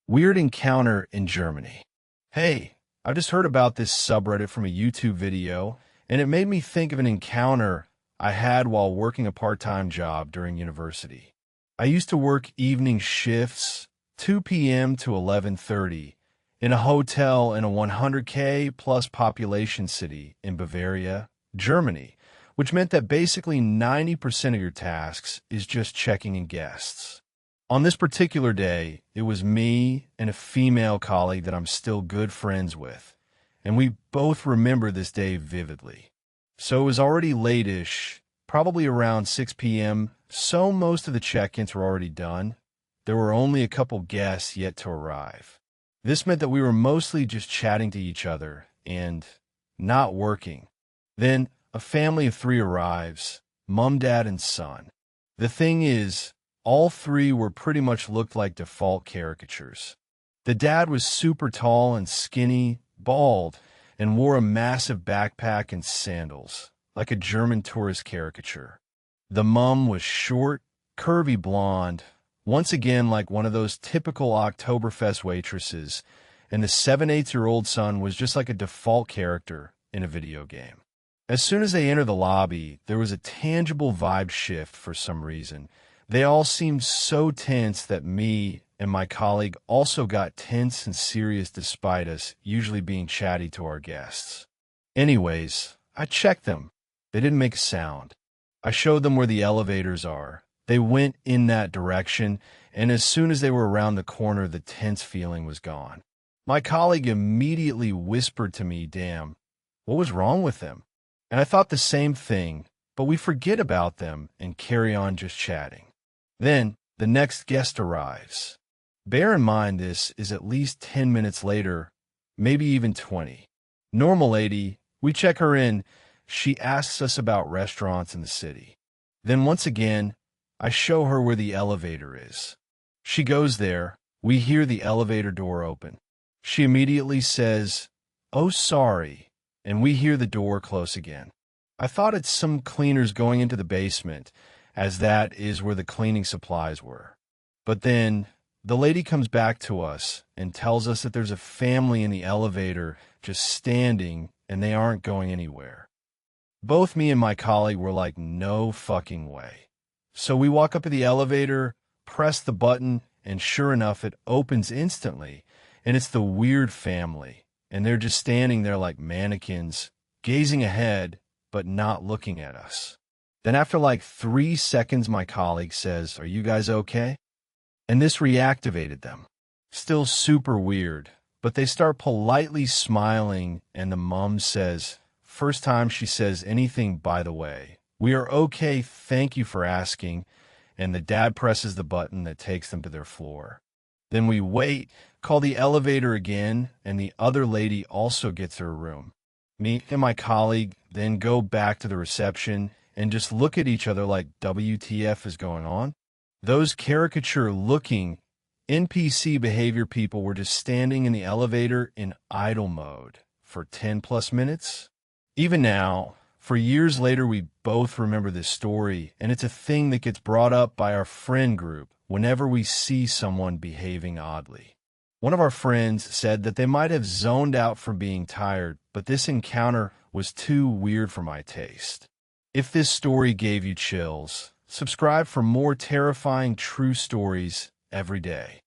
Weird encounter in Germany. Hey, I just heard about this subreddit from a YouTube video, and it made me think of an encounter I had while working a part-time job during university. I used to work evening shifts, 2 p.m. to 11:30, in a hotel in a 100K plus population city in Bavaria, Germany, which meant that basically 90% of your tasks is just checking in guests. On this particular day, it was me and a female colleague that I'm still good friends with, and we both remember this day vividly. So it was already late-ish, probably around 6 p.m., so most of the check-ins were already done. There were only a couple guests yet to arrive. This meant that we were mostly just chatting to each other and not working. Then a family of three arrives, mom, dad, and son. The thing is, all three were pretty much looked like default caricatures. The dad was super tall and skinny, bald, and wore a massive backpack and sandals, like a German tourist caricature. The mom was short, curvy blonde, once again like one of those typical Oktoberfest waitresses, and the 7-8-year-old son was just like a default character in a video game. As soon as they entered the lobby, there was a tangible vibe shift for some reason. They all seemed so tense that me and my colleague also got tense and serious despite us usually being chatty to our guests. Anyways, I checked them. They didn't make a sound. I showed them where the elevators are. They went in that direction, and as soon as they were around the corner, the tense feeling was gone. My colleague immediately whispered to me, "Damn, what was wrong with them?" And I thought the same thing, but we forget about them and carry on just chatting. Then, the next guest arrives. Bear in mind this is at least 10 minutes later, maybe even 20. Normal lady, we check her in. She asks us about restaurants in the city. Then once again, I show her where the elevator is. She goes there. We hear the elevator door open. She immediately says, "Oh, sorry," and we hear the door close again. I thought it's some cleaners going into the basement, as that is where the cleaning supplies were. But then, the lady comes back to us and tells us that there's a family in the elevator just standing and they aren't going anywhere. Both me and my colleague were like, no fucking way. So we walk up to the elevator, press the button, and sure enough, it opens instantly, and it's the weird family, and they're just standing there like mannequins, gazing ahead, but not looking at us. Then after like 3 seconds, my colleague says, "Are you guys okay?" And this reactivated them. Still super weird, but they start politely smiling, and the mom says, first time she says anything, by the way, "We are okay, thank you for asking," and the dad presses the button that takes them to their floor. Then we wait, call the elevator again, and the other lady also gets her room. Me and my colleague then go back to the reception and just look at each other like, WTF is going on? Those caricature-looking NPC behavior people were just standing in the elevator in idle mode for 10+ minutes. Even now, for years later, we both remember this story, and it's a thing that gets brought up by our friend group whenever we see someone behaving oddly. One of our friends said that they might have zoned out from being tired, but this encounter was too weird for my taste. If this story gave you chills, subscribe for more terrifying true stories every day.